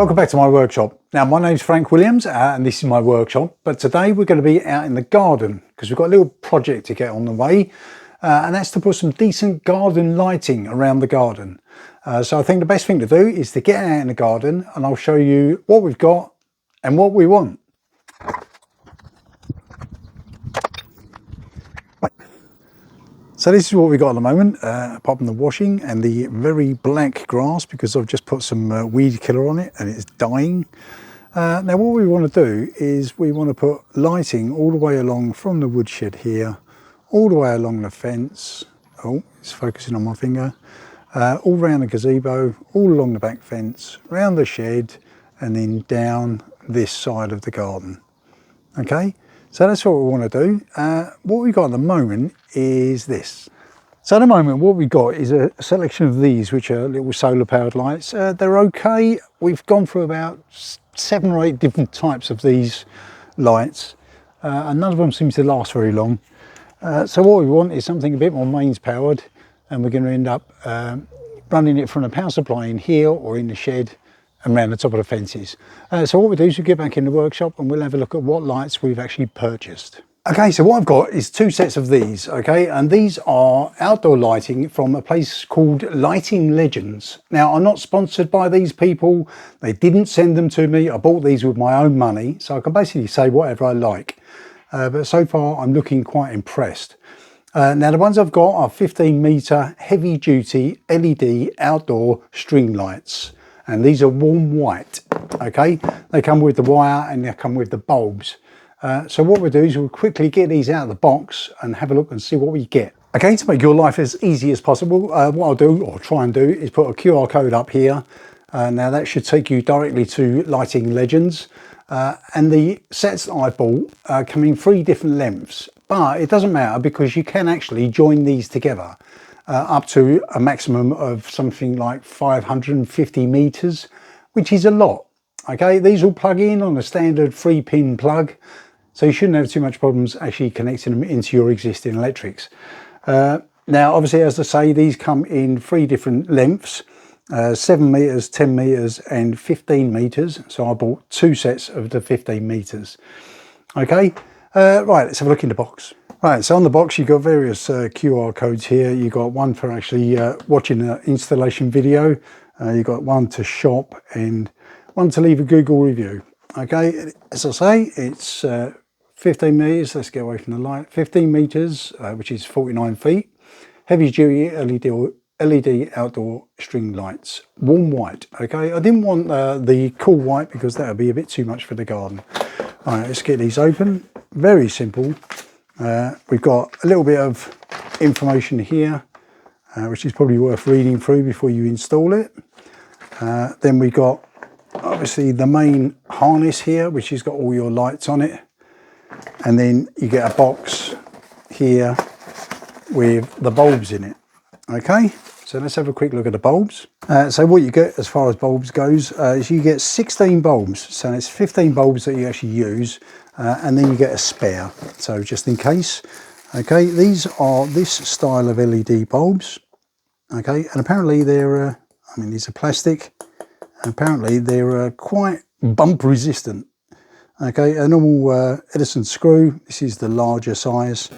Welcome back to my workshop. Now my name's Frank Williams and this is my workshop, but today we're going to be out in the garden because we've got a little project to get on the way and that's to put some decent garden lighting around the garden. So I think the best thing to do is to get out in the garden and I'll show you what we've got and what we want. So this is what we've got at the moment, apart from the washing and the very black grass because I've just put some weed killer on it and it's dying. Now what we want to do is we want to put lighting all the way along from the woodshed here, all the way along the fence. Oh, it's focusing on my finger. All around the gazebo, all along the back fence, round the shed and then down this side of the garden. Okay. So that's what we want to do. What we've got at the moment is this. So at the moment what we've got is a selection of these which are little solar powered lights. They're okay. We've gone through about 7 or 8 different types of these lights and none of them seem to last very long. So what we want is something a bit more mains powered and we're going to end up running it from a power supply in here or in the shed and around the top of the fences. So what we do is we get back in the workshop and we'll have a look at what lights we've actually purchased. Okay, so what I've got is 2 sets of these, okay, and these are outdoor lighting from a place called Lighting Legends. Now, I'm not sponsored by these people. They didn't send them to me. I bought these with my own money, so I can basically say whatever I like. But so far, I'm looking quite impressed. Now, the ones I've got are 15-metre heavy-duty LED outdoor string lights. And these are warm white, okay? They come with the wire and they come with the bulbs. So what we'll do is we'll quickly get these out of the box and have a look and see what we get. Okay, to make your life as easy as possible, what I'll do, or try and do, is put a QR code up here. Now that should take you directly to Lighting Legends. And the sets that I bought come in 3 different lengths. But it doesn't matter because you can actually join these together. Up to a maximum of something like 550 meters, which is a lot. Okay, these will plug in on a standard 3-pin plug, so you shouldn't have too much problems actually connecting them into your existing electrics. Now, obviously, as I say, these come in 3 different lengths, 7 meters, 10 meters, and 15 meters. So I bought 2 sets of the 15 meters. Okay, right, let's have a look in the box. Right, so on the box you've got various QR codes here. You've got one for actually watching an installation video. You've got one to shop and one to leave a Google review. Okay, as I say, it's 15 meters. Let's get away from the light. 15 meters, which is 49 feet. Heavy duty LED outdoor string lights. Warm white. Okay, I didn't want the cool white because that would be a bit too much for the garden. All right, let's get these open. Very simple. We've got a little bit of information here, which is probably worth reading through before you install it. Then we've got obviously the main harness here, which has got all your lights on it. And then you get a box here with the bulbs in it. Okay, so let's have a quick look at the bulbs. So what you get as far as bulbs goes is you get 16 bulbs. So it's 15 bulbs that you actually use. And then you get a spare, so just in case. Okay, these are this style of LED bulbs. Okay, and apparently they're, I mean, these are plastic. Apparently they're quite bump resistant. Okay, a normal Edison screw. This is the larger size.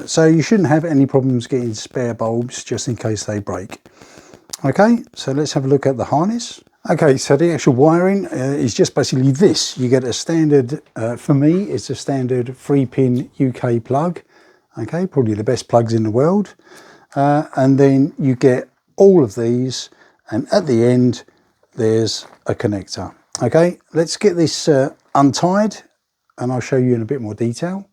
So you shouldn't have any problems getting spare bulbs just in case they break. Okay, so let's have a look at the harness. Okay, so the actual wiring is just basically this. You get a standard, for me, it's a standard 3-pin UK plug. Okay, probably the best plugs in the world. And then you get all of these, and at the end, there's a connector. Okay, let's get this untied, and I'll show you in a bit more detail.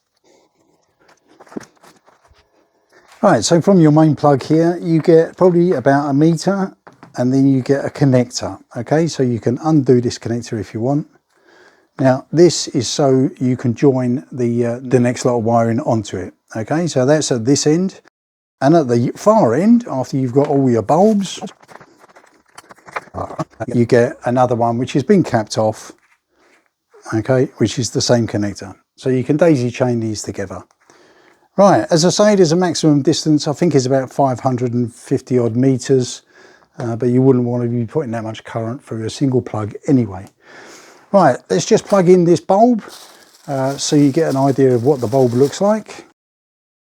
Right, so from your main plug here, you get probably about 1 meter. And then you get a connector. Okay, so you can undo this connector if you want. Now this is so you can join the next lot of wiring onto it. Okay, so that's at this end, and at the far end, after you've got all your bulbs, you get another one which has been capped off. Okay, which is the same connector. So you can daisy chain these together. Right, as I say, there's a maximum distance. I think it's about 550 odd meters. but you wouldn't want to be putting that much current through a single plug anyway. Right, let's just plug in this bulb so you get an idea of what the bulb looks like.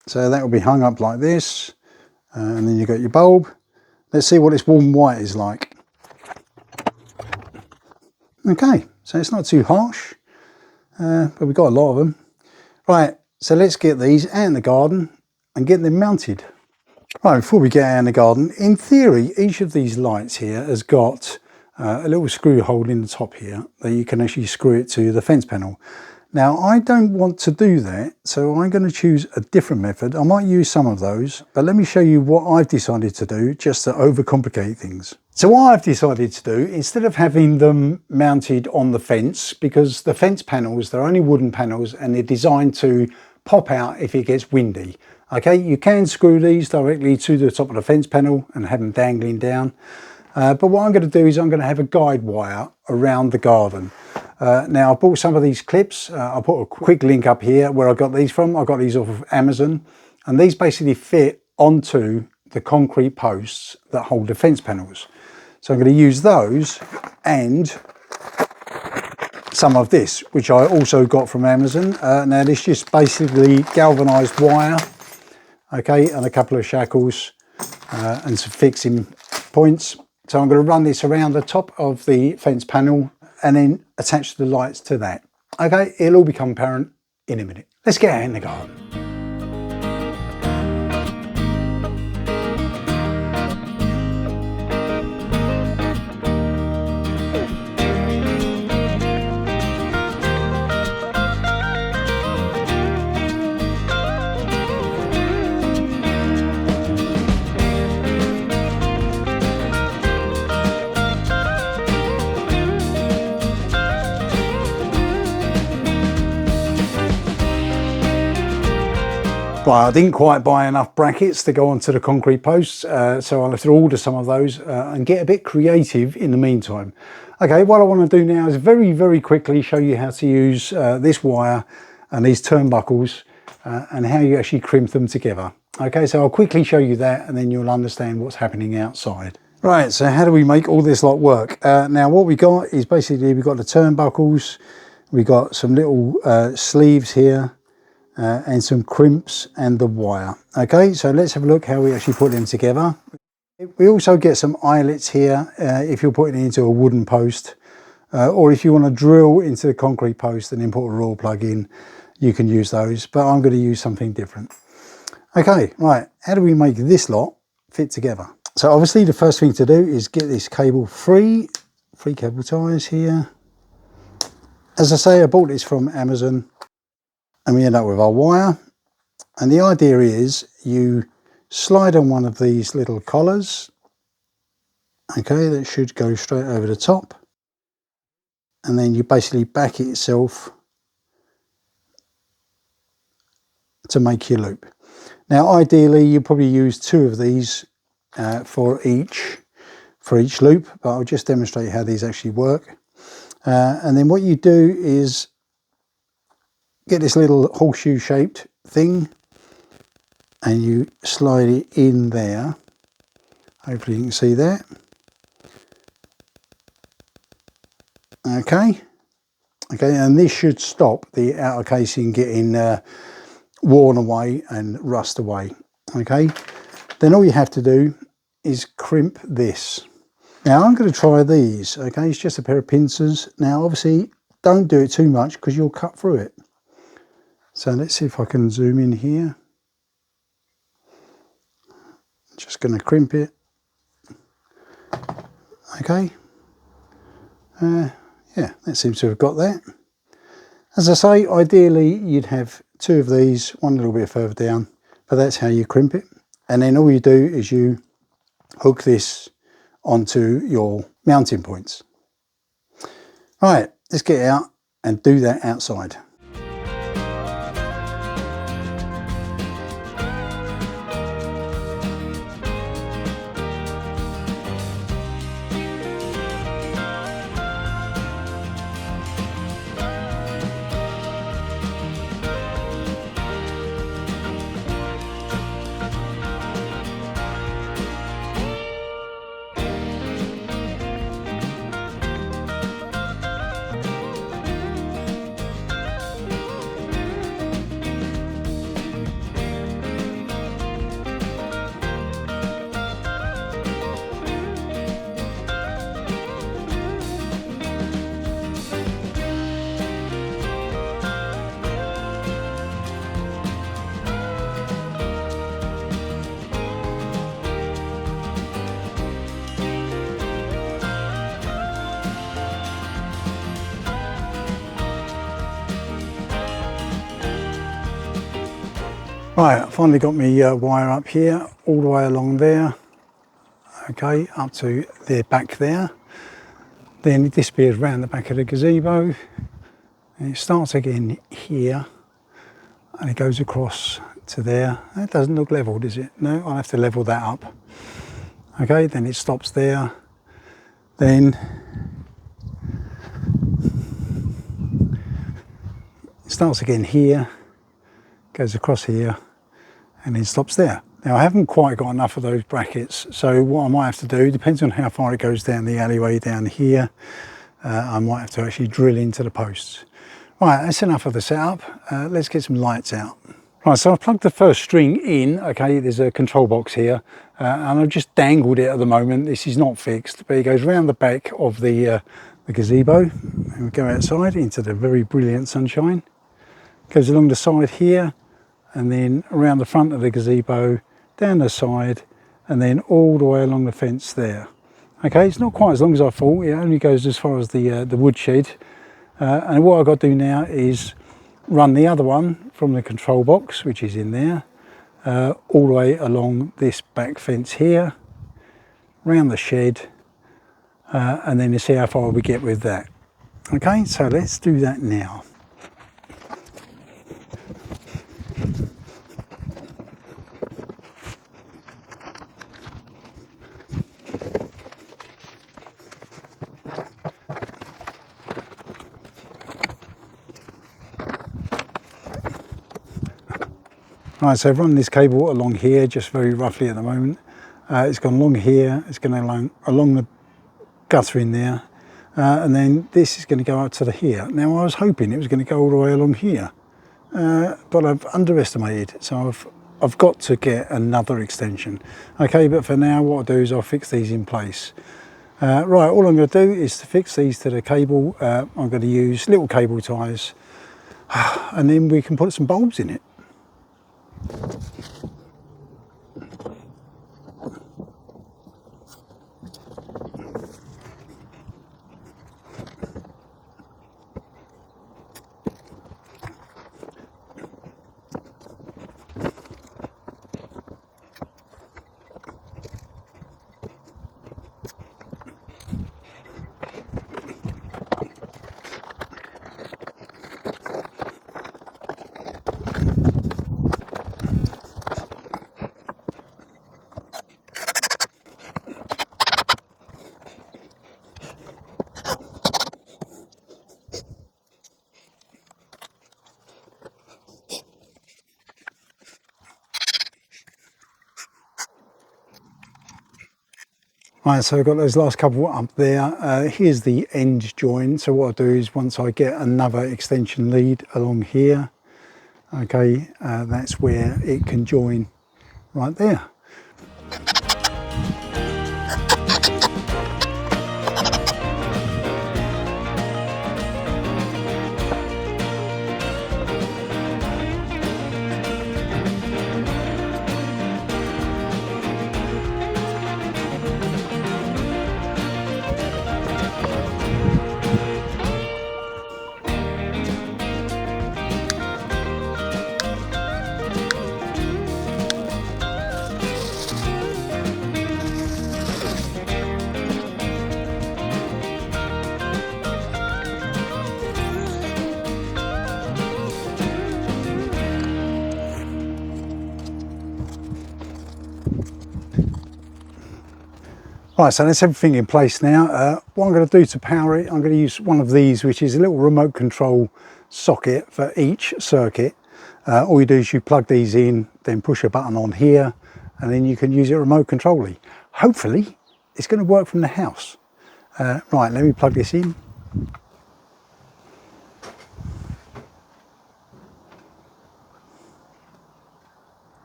So that will be hung up like this, and then you've got your bulb. Let's see what this warm white is like. Okay, so it's not too harsh, but we've got a lot of them. Right, so let's get these out in the garden and get them mounted. Right, before we get out in the garden, in theory, each of these lights here has got a little screw hole in the top here that you can actually screw it to the fence panel. Now, I don't want to do that, so I'm going to choose a different method. I might use some of those, but let me show you what I've decided to do just to overcomplicate things. So what I've decided to do, instead of having them mounted on the fence, because the fence panels, they're only wooden panels and they're designed to pop out if it gets windy. Okay, you can screw these directly to the top of the fence panel and have them dangling down. But what I'm going to do is I'm going to have a guide wire around the garden. Now, I bought some of these clips. I'll put a quick link up here where I got these from. I got these off of Amazon, and these basically fit onto the concrete posts that hold the fence panels. So I'm going to use those and some of this, which I also got from Amazon. Now, this is just basically galvanized wire, okay, and a couple of shackles and some fixing points. So I'm going to run this around the top of the fence panel and then attach the lights to that. Okay, it'll all become apparent in a minute. Let's get out in the garden. Right, I didn't quite buy enough brackets to go onto the concrete posts, so I'll have to order some of those and get a bit creative in the meantime. Okay, what I want to do now is very quickly show you how to use this wire and these turnbuckles and how you actually crimp them together. Okay, so I'll quickly show you that and then you'll understand what's happening outside. Right, so how do we make all this lot work? Now what we got is basically we've got the turnbuckles, we've got some little sleeves here, and some crimps and the wire. Okay, so let's have a look how we actually put them together. We also get some eyelets here if you're putting it into a wooden post, or if you want to drill into the concrete post and then put a raw plug in, you can use those, but I'm going to use something different. Okay, right, how do we make this lot fit together? So obviously the first thing to do is get this cable free cable ties here. As I say, I bought this from Amazon. And we end up with our wire, and the idea is you slide on one of these little collars, okay, that should go straight over the top, and then you basically back it itself to make your loop. Now ideally you probably use two of these for each loop, but I'll just demonstrate how these actually work. And then what you do is get this little horseshoe shaped thing and you slide it in there. Hopefully you can see that. Okay, and this should stop the outer casing getting worn away and rust away. Okay, then all you have to do is crimp this. Now I'm going to try these. Okay, it's just a pair of pincers. Now obviously don't do it too much because you'll cut through it. So let's see if I can zoom in here. Just going to crimp it. Okay. Yeah, that seems to have got that. As I say, ideally you'd have two of these, one a little bit further down, but that's how you crimp it. And then all you do is you hook this onto your mounting points. Right, let's get out and do that outside. Right, I finally got my wire up here, all the way along there, okay, up to the back there. Then it disappears round the back of the gazebo, and it starts again here, and it goes across to there. That doesn't look level, does it? No, I'll have to level that up. Okay, then it stops there. Then it starts again here, goes across here, and then stops there. Now I haven't quite got enough of those brackets, so what I might have to do, depends on how far it goes down the alleyway down here, I might have to actually drill into the posts. Right, that's enough of the setup. Let's get some lights out. Right, so I've plugged the first string in. Okay, there's a control box here, and I've just dangled it at the moment. This is not fixed, but it goes round the back of the gazebo, and we go outside into the very brilliant sunshine. Goes along the side here, and then around the front of the gazebo, down the side, and then all the way along the fence there. Okay, it's not quite as long as I thought. It only goes as far as the woodshed. And what I've got to do now is run the other one from the control box, which is in there, all the way along this back fence here, round the shed, and then to see how far we get with that. Okay, so let's do that now. Right, so I've run this cable along here, just very roughly at the moment. It's gone along here, it's going along the gutter in there, and then this is going to go up to the here. Now I was hoping it was going to go all the way along here, but I've underestimated, so I've got to get another extension. Okay, but for now what I'll do is I'll fix these in place. Right, all I'm going to do is to fix these to the cable. I'm going to use little cable ties, and then we can put some bulbs in it. Right, so I've got those last couple up there. Here's the end join. So what I'll do is once I get another extension lead along here, okay, that's where it can join right there. Right, so that's everything in place now. What I'm going to do to power it, I'm going to use one of these, which is a little remote control socket for each circuit. All you do is you plug these in, then push a button on here, and then you can use it remote controlly. Hopefully, it's going to work from the house. Right, let me plug this in.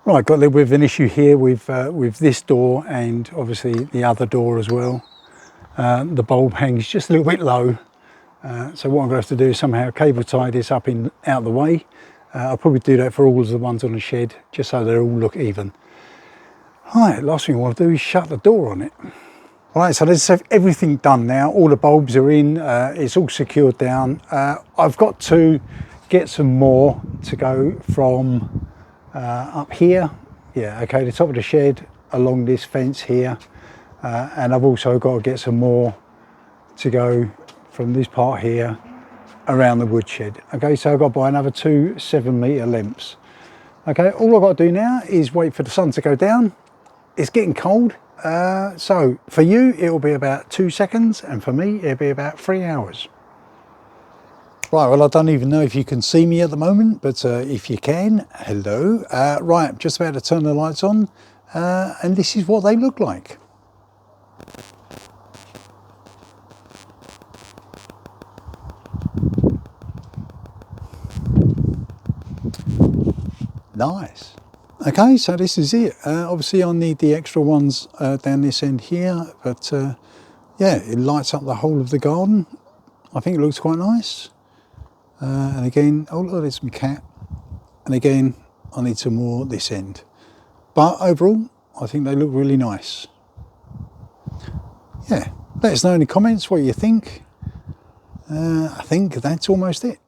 Right, got a little bit of an issue here with this door and obviously the other door as well. The bulb hangs just a little bit low, so what I'm going to have to do is somehow cable tie this up out of the way. I'll probably do that for all of the ones on the shed, just so they all look even. Right, last thing I want to do is shut the door on it. Right, so let's have everything done now. All the bulbs are in, it's all secured down. I've got to get some more to go from up here, yeah, okay, the top of the shed along this fence here, and I've also got to get some more to go from this part here around the woodshed. Okay, so I've got to buy another 2 7-metre lengths. Okay, all I've got to do now is wait for the sun to go down. It's getting cold, so for you it will be about 2 seconds, and for me it'll be about 3 hours. Right, well, I don't even know if you can see me at the moment, but if you can, hello. Right, I'm just about to turn the lights on, and this is what they look like. Nice. Okay, so this is it. Obviously I need the extra ones down this end here, but yeah, it lights up the whole of the garden. I think it looks quite nice. And again, oh look, there's some cat. And again, I need some more this end. But overall, I think they look really nice. Yeah, let us know in the comments what you think. I think that's almost it.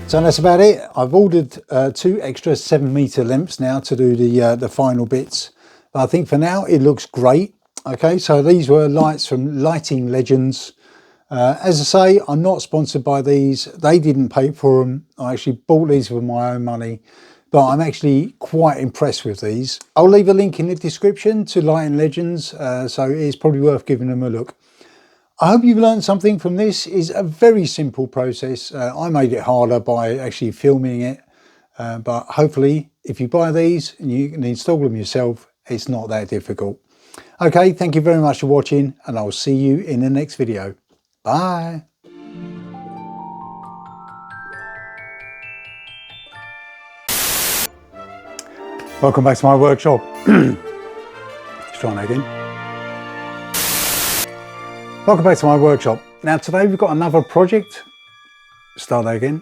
So that's about it. I've ordered 2 extra 7-metre lengths now to do the final bits. But I think for now it looks great. Okay, so these were lights from Lighting Legends. As I say, I'm not sponsored by these. They didn't pay for them. I actually bought these with my own money. But I'm actually quite impressed with these. I'll leave a link in the description to Lighting Legends, so it's probably worth giving them a look. I hope you've learned something from this. It's a very simple process. I made it harder by actually filming it, but hopefully if you buy these and you can install them yourself, it's not that difficult. Okay, thank you very much for watching, and I'll see you in the next video. Bye. Welcome back to my workshop. Let's try that again. Welcome back to my workshop. Now today we've got another project. Start that again.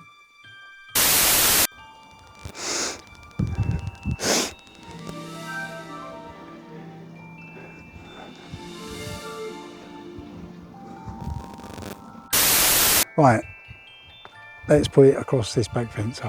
Right, let's put it across this back fence.